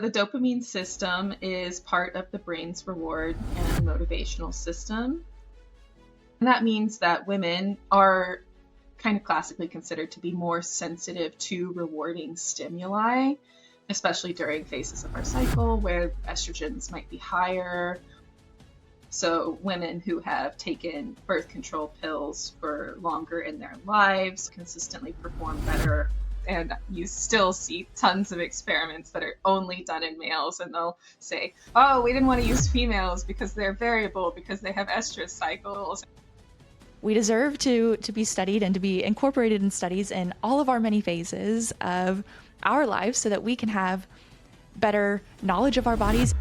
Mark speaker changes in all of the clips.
Speaker 1: The dopamine system is part of the brain's reward and motivational system. And that means that women are kind of classically considered to be more sensitive to rewarding stimuli, especially during phases of our cycle where estrogens might be higher. So women who have taken birth control pills for longer in their lives consistently perform better. And you still see tons of experiments that are only done in males, and they'll say, oh, we didn't want to use females because they're variable, because they have estrous cycles.
Speaker 2: We deserve to be studied and to be incorporated in studies in all of our many phases of our lives so that we can have better knowledge of our bodies.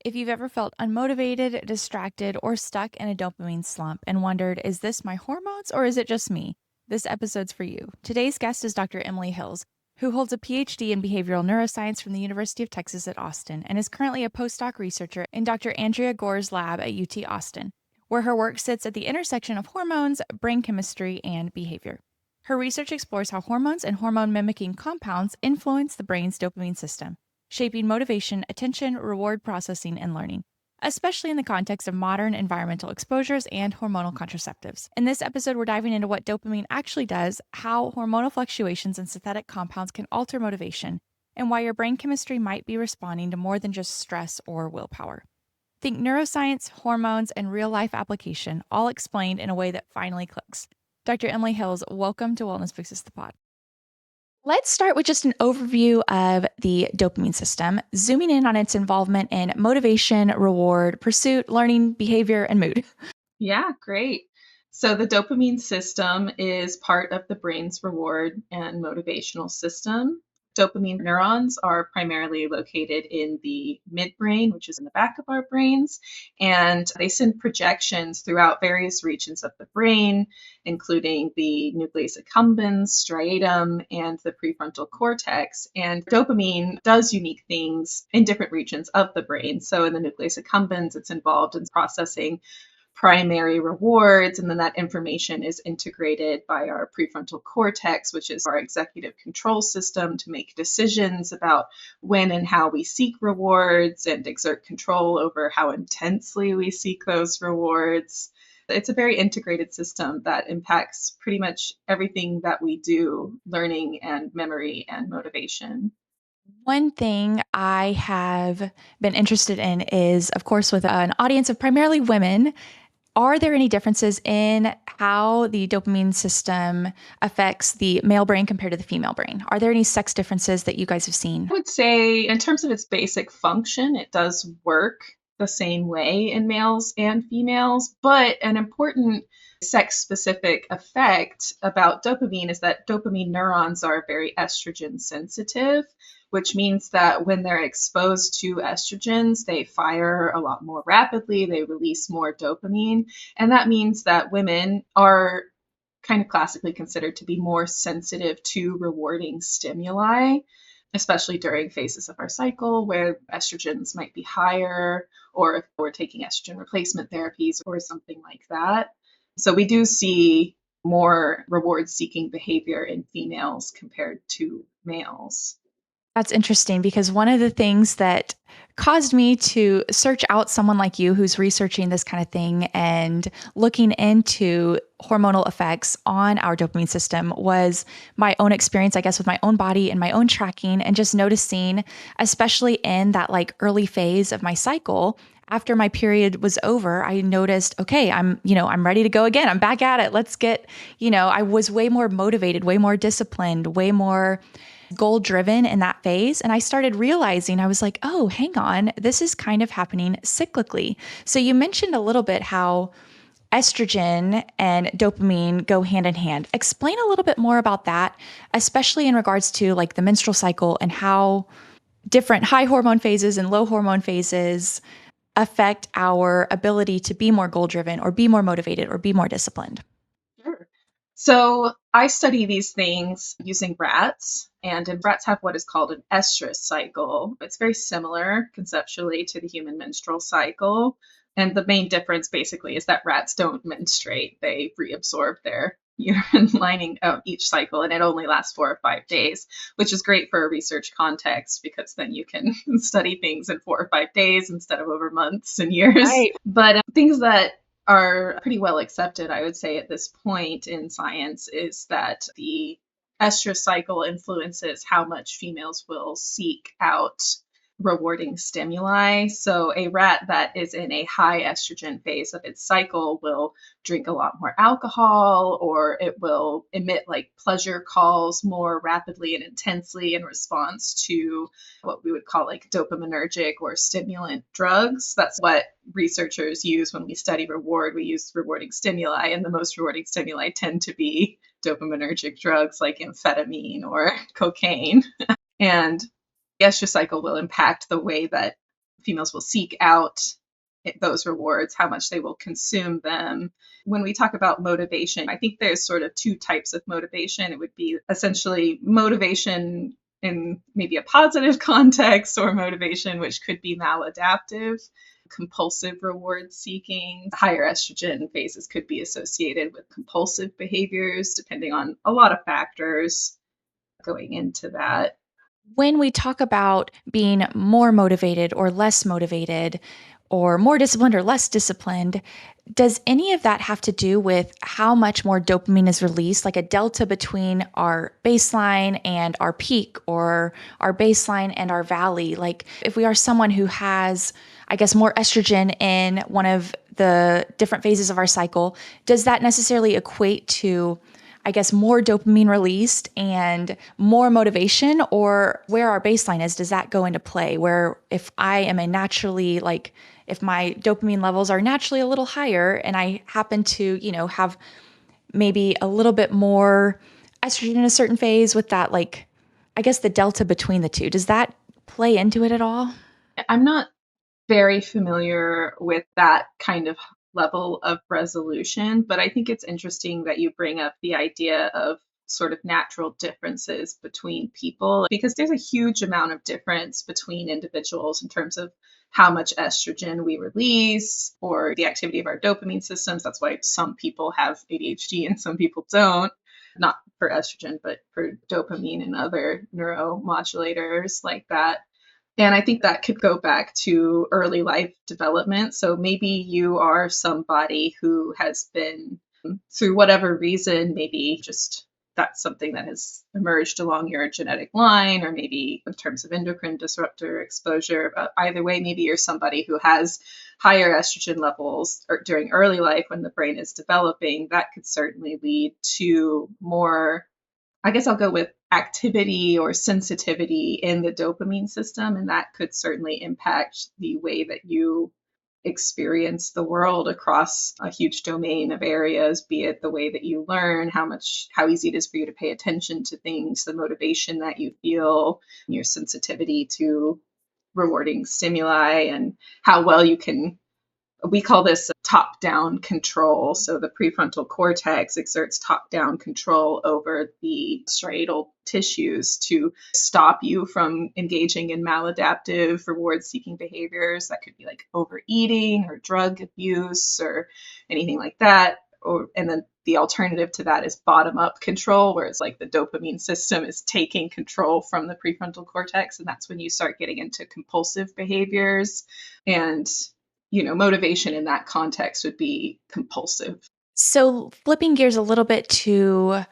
Speaker 2: If you've ever felt unmotivated, distracted, or stuck in a dopamine slump and wondered, is this my hormones or is it just me? This episode's for you. Today's guest is Dr. Emily Hills, who holds a PhD in behavioral neuroscience from the University of Texas at Austin and is currently a postdoc researcher in Dr. Andrea Gore's lab at UT Austin, where her work sits at the intersection of hormones, brain chemistry, and behavior. Her research explores how hormones and hormone-mimicking compounds influence the brain's dopamine system, shaping motivation, attention, reward processing, and learning, especially in the context of modern environmental exposures and hormonal contraceptives. In this episode, we're diving into what dopamine actually does, how hormonal fluctuations and synthetic compounds can alter motivation, and why your brain chemistry might be responding to more than just stress or willpower. Think neuroscience, hormones, and real-life application, all explained in a way that finally clicks. Dr. Emily Hills, welcome to Wellness Big Sis, the pod. Let's start with just an overview of the dopamine system, zooming in on its involvement in motivation, reward, pursuit, learning, behavior, and mood.
Speaker 1: Yeah, great. So the dopamine system is part of the brain's reward and motivational system. Dopamine neurons are primarily located in the midbrain, which is in the back of our brains, and they send projections throughout various regions of the brain, including the nucleus accumbens, striatum, and the prefrontal cortex. And dopamine does unique things in different regions of the brain. So in the nucleus accumbens, it's involved in processing primary rewards, and then that information is integrated by our prefrontal cortex, which is our executive control system to make decisions about when and how we seek rewards and exert control over how intensely we seek those rewards. It's a very integrated system that impacts pretty much everything that we do, learning and memory and motivation.
Speaker 2: One thing I have been interested in is, of course, with an audience of primarily women, are there any differences in how the dopamine system affects the male brain compared to the female brain? Are there any sex differences that you guys have seen?
Speaker 1: I would say, in terms of its basic function, it does work the same way in males and females, but an important sex-specific effect about dopamine is that dopamine neurons are very estrogen sensitive, which means that when they're exposed to estrogens, they fire a lot more rapidly, they release more dopamine, and that means that women are kind of classically considered to be more sensitive to rewarding stimuli, especially during phases of our cycle where estrogens might be higher, or if we're taking estrogen replacement therapies or something like that. So we do see more reward-seeking behavior in females compared to males.
Speaker 2: That's interesting because one of the things that caused me to search out someone like you who's researching this kind of thing and looking into hormonal effects on our dopamine system was my own experience, I guess, with my own body and my own tracking, and just noticing, especially in that like early phase of my cycle, after my period was over, I noticed, okay, I'm ready to go again. I'm back at it. Let's get, I was way more motivated, way more disciplined, way more goal driven in that phase. And I started realizing, I was like, oh, hang on, this is kind of happening cyclically. So you mentioned a little bit how estrogen and dopamine go hand in hand. Explain a little bit more about that, especially in regards to like the menstrual cycle and how different high hormone phases and low hormone phases affect our ability to be more goal driven or be more motivated or be more disciplined.
Speaker 1: Sure. So I study these things using rats, and rats have what is called an estrous cycle. It's very similar conceptually to the human menstrual cycle. And the main difference basically is that rats don't menstruate. They reabsorb their uterine lining of each cycle, and it only lasts 4 or 5 days, which is great for a research context because then you can study things in 4 or 5 days instead of over months and years.
Speaker 2: Right.
Speaker 1: But things that are pretty well accepted, I would say, at this point in science is that the estrous cycle influences how much females will seek out rewarding stimuli. So a rat that is in a high estrogen phase of its cycle will drink a lot more alcohol, or it will emit like pleasure calls more rapidly and intensely in response to what we would call like dopaminergic or stimulant drugs. That's what researchers use when we study reward. We use rewarding stimuli, and the most rewarding stimuli tend to be dopaminergic drugs like amphetamine or cocaine. And the estrous cycle will impact the way that females will seek out those rewards, how much they will consume them. When we talk about motivation, I think there's sort of two types of motivation. It would be essentially motivation in maybe a positive context, or motivation which could be maladaptive, compulsive reward seeking. Higher estrogen phases could be associated with compulsive behaviors, depending on a lot of factors going into that.
Speaker 2: When we talk about being more motivated or less motivated, or more disciplined or less disciplined, does any of that have to do with how much more dopamine is released, like a delta between our baseline and our peak, or our baseline and our valley? Like if we are someone who has, I guess, more estrogen in one of the different phases of our cycle, does that necessarily equate to, I guess, more dopamine released and more motivation? Or where our baseline is, does that go into play? Where if I am a naturally, like, if my dopamine levels are naturally a little higher and I happen to, have maybe a little bit more estrogen in a certain phase with that, like, I guess the delta between the two, does that play into it at all?
Speaker 1: I'm not very familiar with that kind of level of resolution, but I think it's interesting that you bring up the idea of sort of natural differences between people, because there's a huge amount of difference between individuals in terms of how much estrogen we release or the activity of our dopamine systems. That's why some people have ADHD and some people don't. Not for estrogen, but for dopamine and other neuromodulators like that. And I think that could go back to early life development. So maybe you are somebody who has been, through whatever reason, maybe just that's something that has emerged along your genetic line, or maybe in terms of endocrine disruptor exposure. But either way, maybe you're somebody who has higher estrogen levels during early life when the brain is developing. That could certainly lead to more, I guess I'll go with activity or sensitivity in the dopamine system, and that could certainly impact the way that you experience the world across a huge domain of areas, be it the way that you learn, how easy it is for you to pay attention to things, the motivation that you feel, your sensitivity to rewarding stimuli, and how well you can, we call this top-down control. So the prefrontal cortex exerts top-down control over the striatal tissues to stop you from engaging in maladaptive reward-seeking behaviors. That could be like overeating or drug abuse or anything like that. And then the alternative to that is bottom-up control, where it's like the dopamine system is taking control from the prefrontal cortex. And that's when you start getting into compulsive behaviors. And motivation in that context would be compulsive.
Speaker 2: So flipping gears a little bit to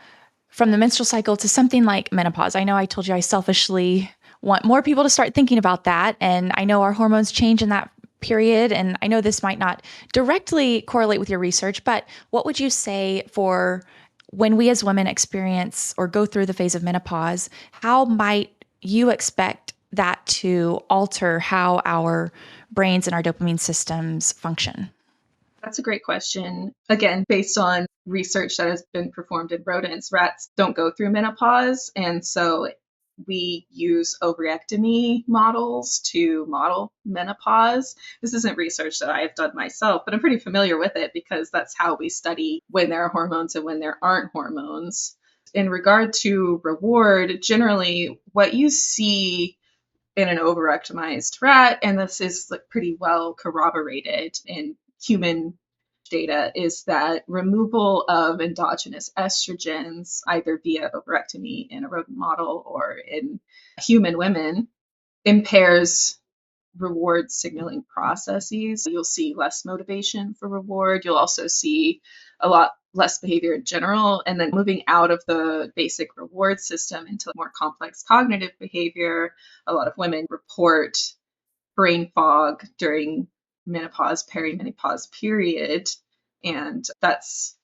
Speaker 2: from the menstrual cycle to something like menopause. I know I told you I selfishly want more people to start thinking about that. And I know our hormones change in that period. And I know this might not directly correlate with your research, but what would you say for when we as women experience or go through the phase of menopause? How might you expect that to alter how our brains and our dopamine systems function?
Speaker 1: That's a great question. Again, based on research that has been performed in rodents, rats don't go through menopause. And so we use ovariectomy models to model menopause. This isn't research that I've done myself, but I'm pretty familiar with it because that's how we study when there are hormones and when there aren't hormones. In regard to reward, generally what you see in an overoptimized rat, and this is like pretty well corroborated in human data is that removal of endogenous estrogens, either via ovarectomy in a rodent model or in human women, impairs reward signaling processes. You'll see less motivation for reward. You'll also see a lot less behavior in general. And then moving out of the basic reward system into more complex cognitive behavior, a lot of women report brain fog during menopause, perimenopause period. And that's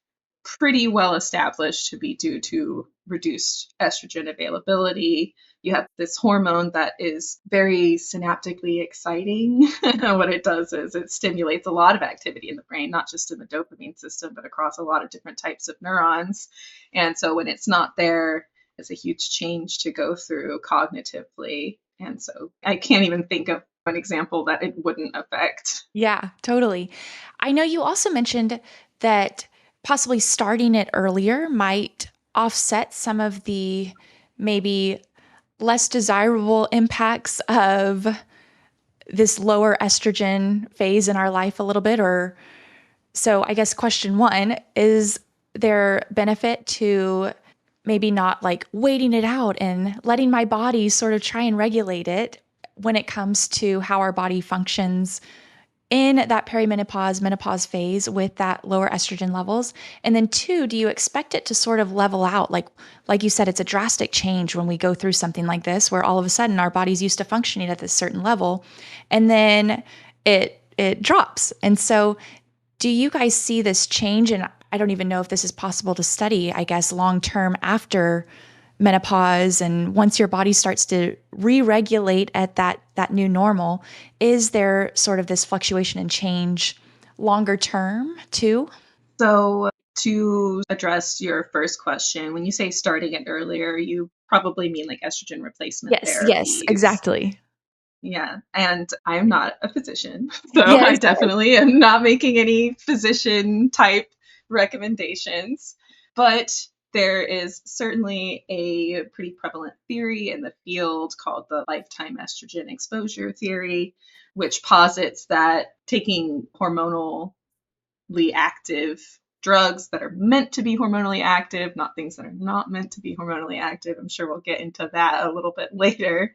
Speaker 1: pretty well established to be due to reduced estrogen availability. You have this hormone that is very synaptically exciting. What it does is it stimulates a lot of activity in the brain, not just in the dopamine system, but across a lot of different types of neurons. And so when it's not there, it's a huge change to go through cognitively. And so I can't even think of an example that it wouldn't affect.
Speaker 2: Yeah, totally. I know you also mentioned that possibly starting it earlier might offset some of the maybe less desirable impacts of this lower estrogen phase in our life a little bit. Or so I guess question one, is there benefit to maybe not like waiting it out and letting my body sort of try and regulate it when it comes to how our body functions in that perimenopause, menopause phase with that lower estrogen levels? And then two, do you expect it to sort of level out? Like you said, it's a drastic change when we go through something like this, where all of a sudden our body's used to functioning at this certain level, and then it drops. And so do you guys see this change? And I don't even know if this is possible to study, I guess, long term after menopause, and once your body starts to re-regulate at that new normal, is there sort of this fluctuation and change longer term too?
Speaker 1: So, to address your first question, when you say starting it earlier, you probably mean like estrogen replacement
Speaker 2: Yes,
Speaker 1: therapies.
Speaker 2: exactly.
Speaker 1: Yeah, and I'm not a physician, so I
Speaker 2: Yes.
Speaker 1: definitely am not making any physician type recommendations. But there is certainly a pretty prevalent theory in the field called the lifetime estrogen exposure theory, which posits that taking hormonally active drugs that are meant to be hormonally active, not things that are not meant to be hormonally active, I'm sure we'll get into that a little bit later,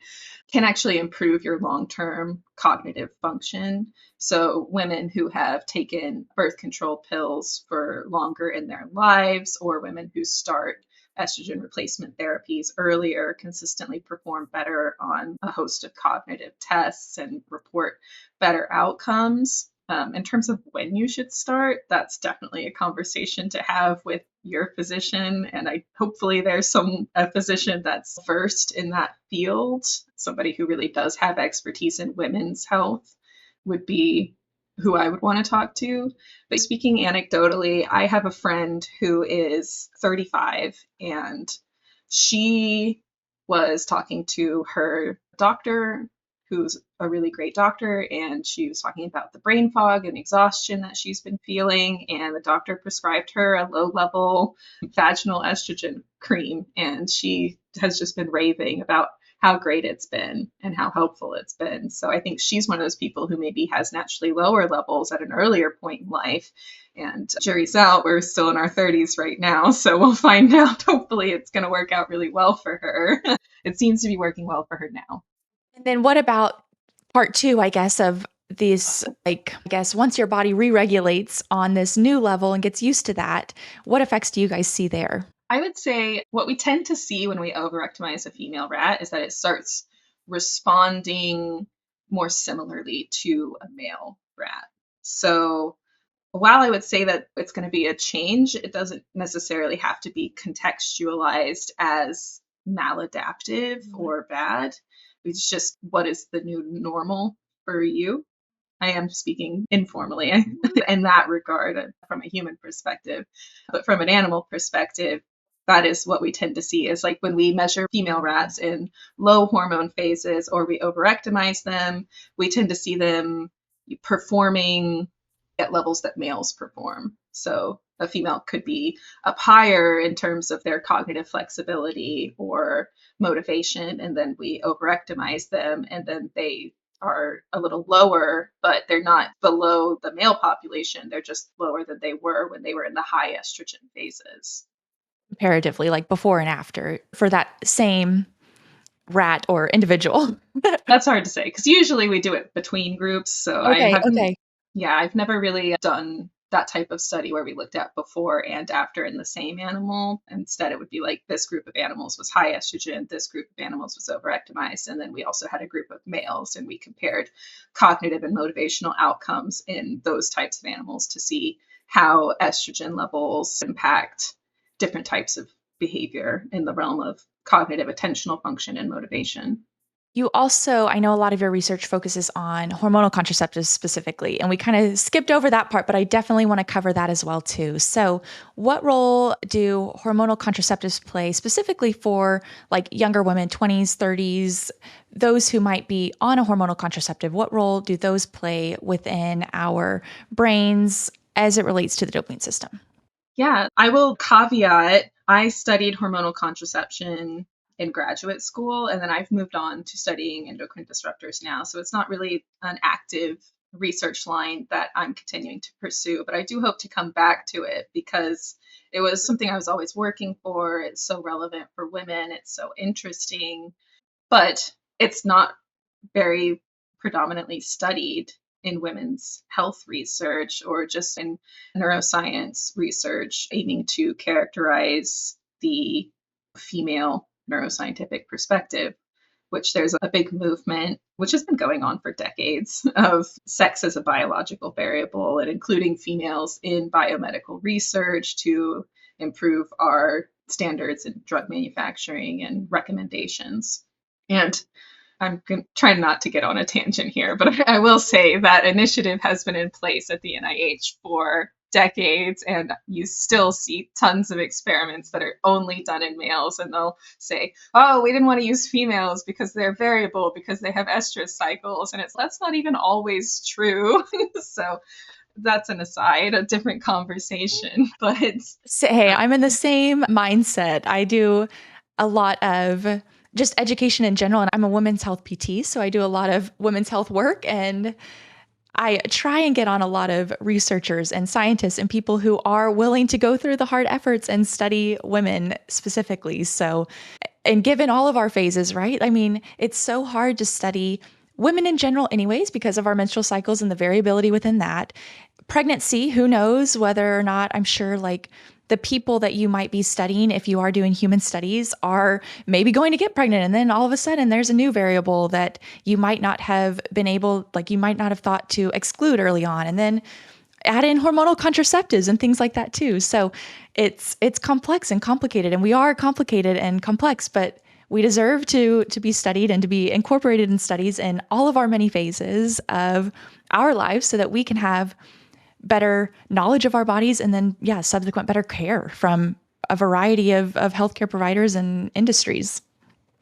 Speaker 1: can actually improve your long-term cognitive function. So women who have taken birth control pills for longer in their lives, or women who start estrogen replacement therapies earlier, consistently perform better on a host of cognitive tests and report better outcomes. In terms of when you should start, that's definitely a conversation to have with your physician. And hopefully there's a physician that's versed in that field, somebody who really does have expertise in women's health would be who I would want to talk to. But speaking anecdotally, I have a friend who is 35, and she was talking to her doctor, who's a really great doctor, and she was talking about the brain fog and exhaustion that she's been feeling, and the doctor prescribed her a low-level vaginal estrogen cream, and she has just been raving about how great it's been and how helpful it's been. So I think she's one of those people who maybe has naturally lower levels at an earlier point in life. And jury's out, we're still in our 30s right now, so we'll find out. Hopefully it's going to work out really well for her. It seems to be working well for her now.
Speaker 2: And then what about part two, I guess, of this, like, I guess once your body re-regulates on this new level and gets used to that, what effects do you guys see there?
Speaker 1: I would say what we tend to see when we overrectomize a female rat is that it starts responding more similarly to a male rat. So while I would say that it's going to be a change, it doesn't necessarily have to be contextualized as maladaptive or bad. It's just what is the new normal for you. I am speaking informally in that regard from a human perspective. But from an animal perspective, that is what we tend to see is like when we measure female rats in low hormone phases or we overectomize them, we tend to see them performing at levels that males perform. So a female could be up higher in terms of their cognitive flexibility or motivation, and then we overectomize them, and then they are a little lower, but they're not below the male population. They're just lower than they were when they were in the high estrogen phases.
Speaker 2: Comparatively, like before and after for that same rat or individual.
Speaker 1: That's hard to say because usually we do it between groups. So I
Speaker 2: Okay,
Speaker 1: haven't,
Speaker 2: okay.
Speaker 1: yeah, I've never really done that type of study where we looked at before and after in the same animal. Instead, it would be like this group of animals was high estrogen, this group of animals was overoptimized, and then we also had a group of males, and we compared cognitive and motivational outcomes in those types of animals to see how estrogen levels impact different types of behavior in the realm of cognitive attentional function and motivation.
Speaker 2: You also, I know a lot of your research focuses on hormonal contraceptives specifically, and we kind of skipped over that part, but I definitely want to cover that as well too. So, what role do hormonal contraceptives play specifically for like younger women, 20s, 30s, those who might be on a hormonal contraceptive? What role do those play within our brains as it relates to the dopamine system?
Speaker 1: Yeah, I will caveat I studied hormonal contraception in graduate school, and then I've moved on to studying endocrine disruptors now. So it's not really an active research line that I'm continuing to pursue, but I do hope to come back to it because it was something I was always working for. It's so relevant for women, it's so interesting, but it's not very predominantly studied in women's health research or just in neuroscience research aiming to characterize the female neuroscientific perspective, which there's a big movement, which has been going on for decades, of sex as a biological variable and including females in biomedical research to improve our standards in drug manufacturing and recommendations. And I'm trying not to get on a tangent here, but I will say that initiative has been in place at the NIH for decades, and you still see tons of experiments that are only done in males, and they'll say, "Oh, we didn't want to use females because they're variable because they have estrous cycles," and that's not even always true. So that's an aside, a different conversation, but
Speaker 2: So, hey, I'm in the same mindset. I do a lot of just education in general, and I'm a women's health PT, so I do a lot of women's health work, and I try and get on a lot of researchers and scientists and people who are willing to go through the hard efforts and study women specifically. So, and given all of our phases, right? I mean, it's so hard to study women in general, anyways, because of our menstrual cycles and the variability within that. Pregnancy, who knows whether or not, I'm sure like the people that you might be studying, if you are doing human studies, are maybe going to get pregnant. And then all of a sudden there's a new variable that you might not have been able, like you might not have thought to exclude early on. And then add in hormonal contraceptives and things like that too. So it's complex and complicated, and we are complicated and complex, but we deserve to be studied and to be incorporated in studies in all of our many phases of our lives so that we can have better knowledge of our bodies and then, yeah, subsequent better care from a variety of healthcare providers and industries.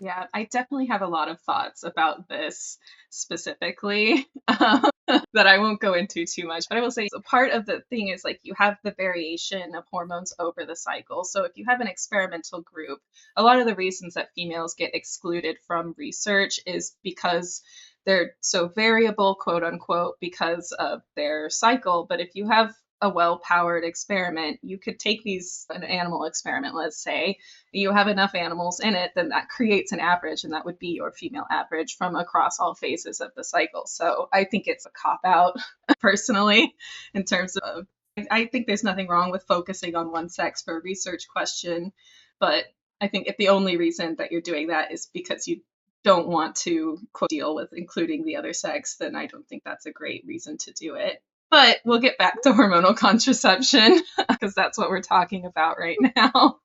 Speaker 1: yeah, I definitely have a lot of thoughts about this specifically that I won't go into too much. But I will say so part of the thing is like you have the variation of hormones over the cycle. So if you have an experimental group, a lot of the reasons that females get excluded from research is because they're so variable, quote unquote, because of their cycle. But if you have a well powered experiment, you could take an animal experiment, let's say, you have enough animals in it, then that creates an average, and that would be your female average from across all phases of the cycle. So I think it's a cop out, personally, in terms of. I think there's nothing wrong with focusing on one sex for a research question, but I think if the only reason that you're doing that is because you don't want to quote, deal with including the other sex, then I don't think that's a great reason to do it. But we'll get back to hormonal contraception because that's what we're talking about right now.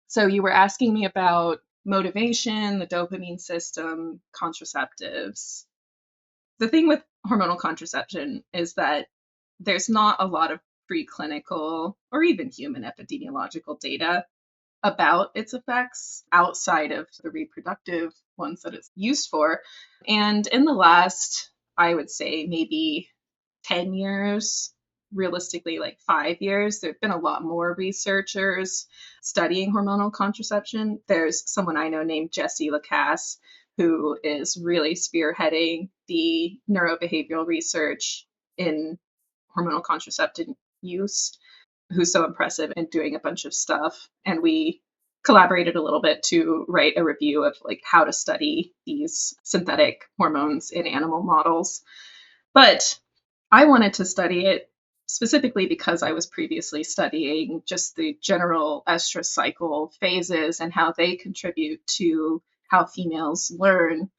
Speaker 1: So you were asking me about motivation, the dopamine system, contraceptives. The thing with hormonal contraception is that there's not a lot of preclinical or even human epidemiological data about its effects outside of the reproductive ones that it's used for. And in the last, I would say, maybe 10 years, realistically, like 5 years, there have been a lot more researchers studying hormonal contraception. There's someone I know named Jessie Lacasse who is really spearheading the neurobehavioral research in hormonal contraceptive use, who's so impressive and doing a bunch of stuff. And we collaborated a little bit to write a review of like how to study these synthetic hormones in animal models. But I wanted to study it specifically because I was previously studying just the general estrous cycle phases and how they contribute to how females learn.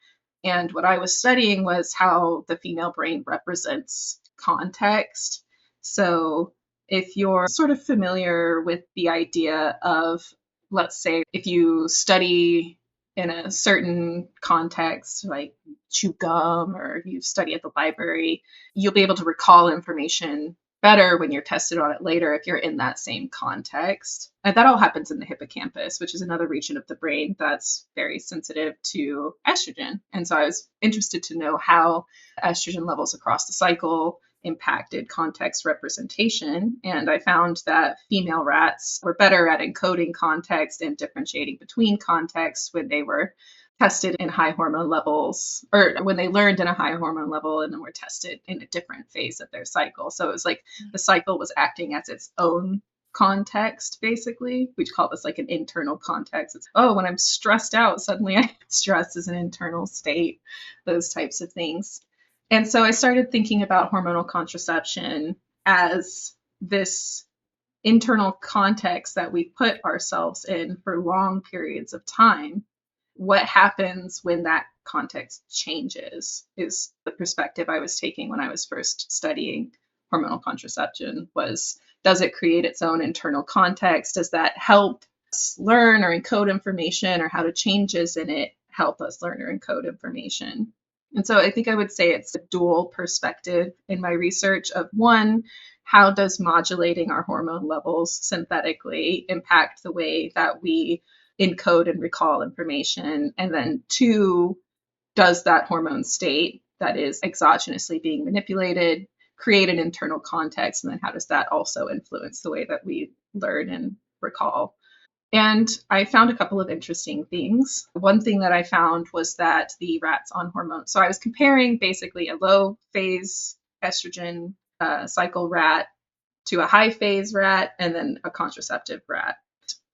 Speaker 1: And what I was studying was how the female brain represents context. So, if you're sort of familiar with the idea of, let's say, if you study in a certain context, like chew gum or you study at the library, you'll be able to recall information better when you're tested on it later if you're in that same context. And that all happens in the hippocampus, which is another region of the brain that's very sensitive to estrogen. And so I was interested to know how estrogen levels across the cycle impacted context representation. And I found that female rats were better at encoding context and differentiating between contexts when they were tested in high hormone levels, or when they learned in a high hormone level and then were tested in a different phase of their cycle. So it was like the cycle was acting as its own context, basically. We call this like an internal context. It's, oh, when I'm stressed out, suddenly I stress is an internal state, those types of things. And so I started thinking about hormonal contraception as this internal context that we put ourselves in for long periods of time. What happens when that context changes is the perspective I was taking when I was first studying hormonal contraception. Was, does it create its own internal context? Does that help us learn or encode information, or how do changes in it help us learn or encode information? And so I think I would say it's a dual perspective in my research of, one, how does modulating our hormone levels synthetically impact the way that we encode and recall information? And then two, does that hormone state that is exogenously being manipulated create an internal context? And then how does that also influence the way that we learn and recall? And I found a couple of interesting things. One thing that I found was that the rats on hormones, so I was comparing basically a low phase estrogen cycle rat to a high phase rat and then a contraceptive rat,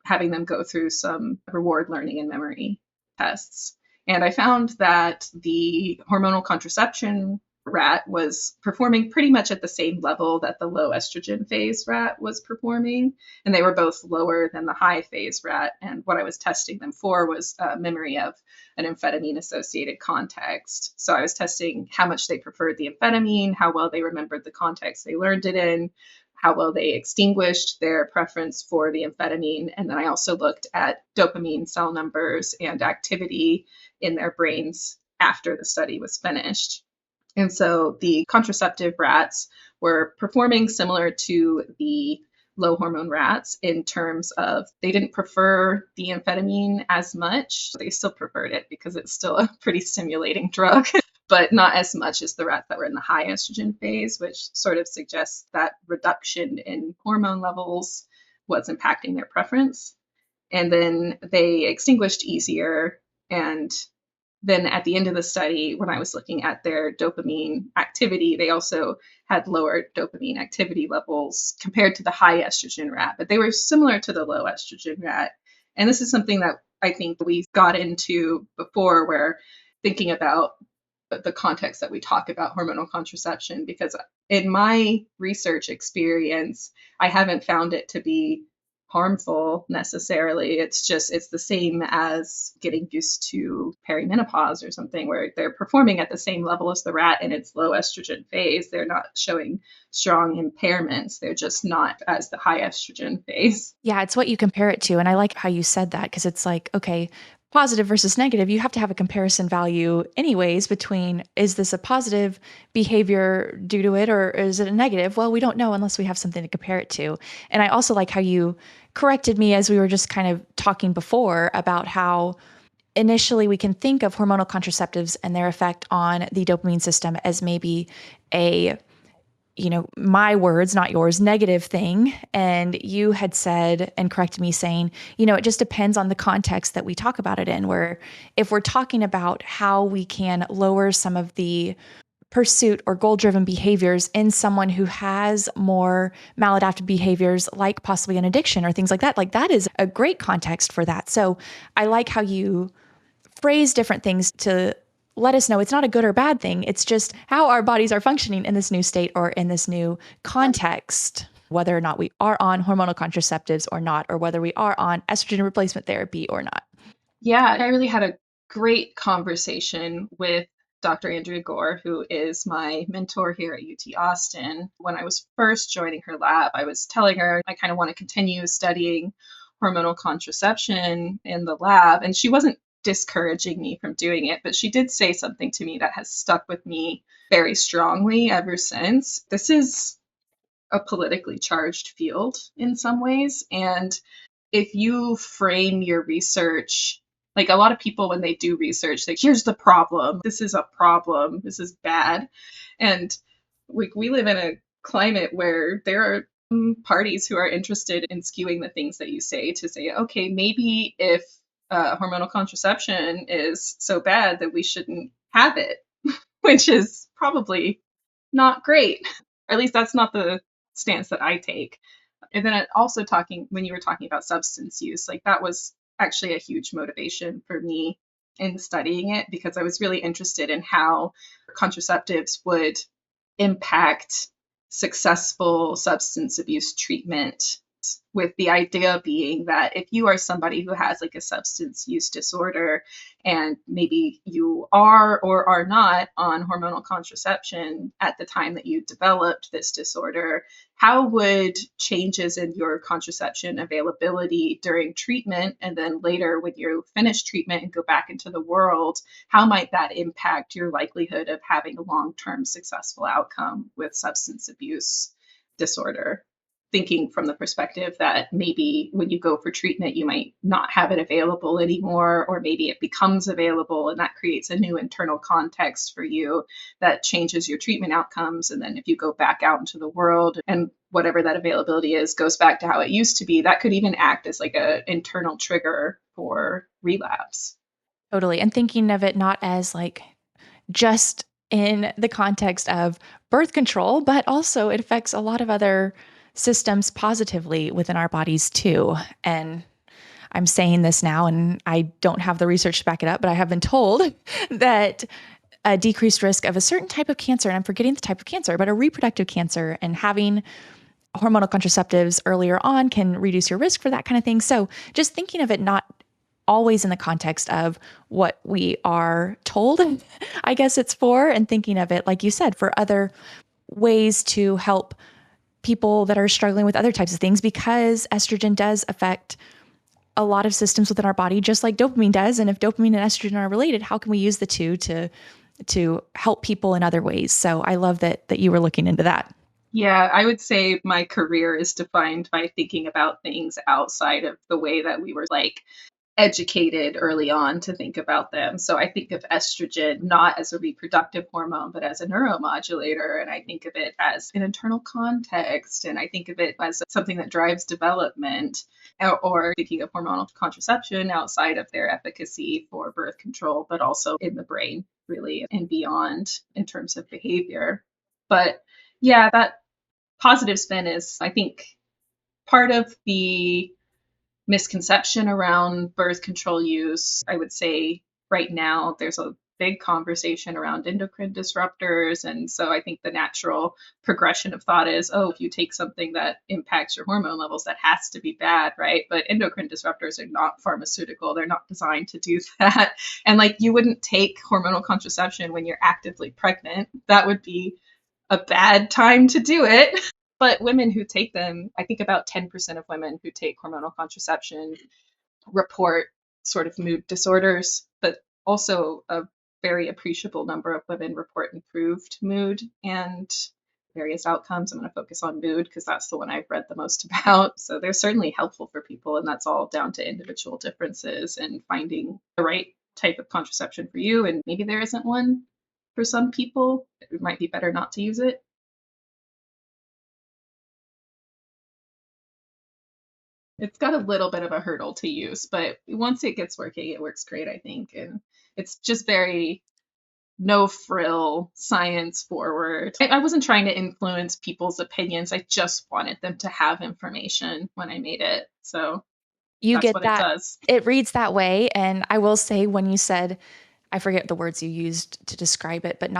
Speaker 1: having them go through some reward learning and memory tests. And I found that the hormonal contraception rat was performing pretty much at the same level that the low estrogen phase rat was performing. And they were both lower than the high phase rat. And what I was testing them for was a memory of an amphetamine associated context. So I was testing how much they preferred the amphetamine, how well they remembered the context they learned it in, how well they extinguished their preference for the amphetamine. And then I also looked at dopamine cell numbers and activity in their brains after the study was finished. And so the contraceptive rats were performing similar to the low hormone rats in terms of they didn't prefer the amphetamine as much. They still preferred it because it's still a pretty stimulating drug, but not as much as the rats that were in the high estrogen phase, which sort of suggests that reduction in hormone levels was impacting their preference. And then they extinguished easier. And then at the end of the study, when I was looking at their dopamine activity, they also had lower dopamine activity levels compared to the high estrogen rat, but they were similar to the low estrogen rat. And this is something that I think we got into before, where thinking about the context that we talk about hormonal contraception, because in my research experience, I haven't found it to be harmful necessarily. It's the same as getting used to perimenopause or something, where they're performing at the same level as the rat in its low estrogen phase. They're not showing strong impairments. They're just not as the high estrogen phase.
Speaker 2: Yeah, it's what you compare it to. And I like how you said that, because it's like, okay, positive versus negative, you have to have a comparison value anyways between, is this a positive behavior due to it, or is it a negative? Well, we don't know unless we have something to compare it to. And I also like how you corrected me as we were just kind of talking before about how initially we can think of hormonal contraceptives and their effect on the dopamine system as maybe a my words, not yours, negative thing. And you had said and corrected me saying, it just depends on the context that we talk about it in, where if we're talking about how we can lower some of the pursuit or goal driven behaviors in someone who has more maladaptive behaviors, like possibly an addiction or things like that is a great context for that. So I like how you phrase different things to let us know it's not a good or bad thing. It's just how our bodies are functioning in this new state or in this new context, whether or not we are on hormonal contraceptives or not, or whether we are on estrogen replacement therapy or not.
Speaker 1: Yeah, I really had a great conversation with Dr. Andrea Gore, who is my mentor here at UT Austin. When I was first joining her lab, I was telling her I kind of want to continue studying hormonal contraception in the lab, and she wasn't discouraging me from doing it, but she did say something to me that has stuck with me very strongly ever since. This is a politically charged field in some ways, and if you frame your research, like a lot of people when they do research, like, here's the problem, this is a problem, this is bad. And we live in a climate where there are parties who are interested in skewing the things that you say to say, okay, maybe if hormonal contraception is so bad that we shouldn't have it, which is probably not great. Or at least that's not the stance that I take. And then also talking, when you were talking about substance use, like that was actually a huge motivation for me in studying it, because I was really interested in how contraceptives would impact successful substance abuse treatment, with the idea being that if you are somebody who has like a substance use disorder, and maybe you are or are not on hormonal contraception at the time that you developed this disorder, how would changes in your contraception availability during treatment, and then later when you finish treatment and go back into the world, how might that impact your likelihood of having a long-term successful outcome with substance abuse disorder? Thinking from the perspective that maybe when you go for treatment, you might not have it available anymore, or maybe it becomes available and that creates a new internal context for you that changes your treatment outcomes. And then if you go back out into the world and whatever that availability is goes back to how it used to be, that could even act as like an internal trigger for relapse.
Speaker 2: Totally. And thinking of it not as like just in the context of birth control, but also it affects a lot of other systems positively within our bodies too. And I'm saying this now, and I don't have the research to back it up, but I have been told that a decreased risk of a certain type of cancer, and I'm forgetting the type of cancer, but a reproductive cancer, and having hormonal contraceptives earlier on can reduce your risk for that kind of thing. So just thinking of it not always in the context of what we are told, I guess it's for, and thinking of it, like you said, for other ways to help people that are struggling with other types of things, because estrogen does affect a lot of systems within our body, just like dopamine does. And if dopamine and estrogen are related, how can we use the two to help people in other ways? So I love that you were looking into that.
Speaker 1: Yeah, I would say my career is defined by thinking about things outside of the way that we were like educated early on to think about them. So I think of estrogen not as a reproductive hormone, but as a neuromodulator. And I think of it as an internal context. And I think of it as something that drives development, or thinking of hormonal contraception outside of their efficacy for birth control, but also in the brain, really, and beyond in terms of behavior. But yeah, that positive spin is, I think, part of the misconception around birth control use. I would say right now there's a big conversation around endocrine disruptors. And so I think the natural progression of thought is, oh, if you take something that impacts your hormone levels, that has to be bad, right? But endocrine disruptors are not pharmaceutical. They're not designed to do that. And like, you wouldn't take hormonal contraception when you're actively pregnant. That would be a bad time to do it. But women who take them, I think about 10% of women who take hormonal contraception report sort of mood disorders, but also a very appreciable number of women report improved mood and various outcomes. I'm going to focus on mood because that's the one I've read the most about. So they're certainly helpful for people, and that's all down to individual differences and finding the right type of contraception for you. And maybe there isn't one for some people. It might be better not to use it. It's got a little bit of a hurdle to use, but once it gets working, it works great, I think. And it's just very no frill, science forward. I wasn't trying to influence people's opinions. I just wanted them to have information when I made it. So
Speaker 2: You
Speaker 1: that's
Speaker 2: get
Speaker 1: what it
Speaker 2: that.
Speaker 1: does.
Speaker 2: It reads that way. And I will say, when you said, I forget the words you used to describe it, but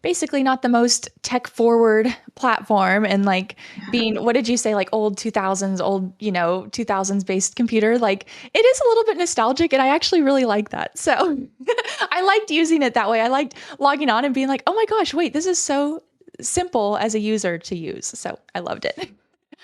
Speaker 2: basically not the most tech forward platform, and like being, what did you say, like old 2000s, old, 2000s based computer. Like it is a little bit nostalgic, and I actually really like that. So I liked using it that way. I liked logging on and being like, oh my gosh, wait, this is so simple as a user to use. So I loved it.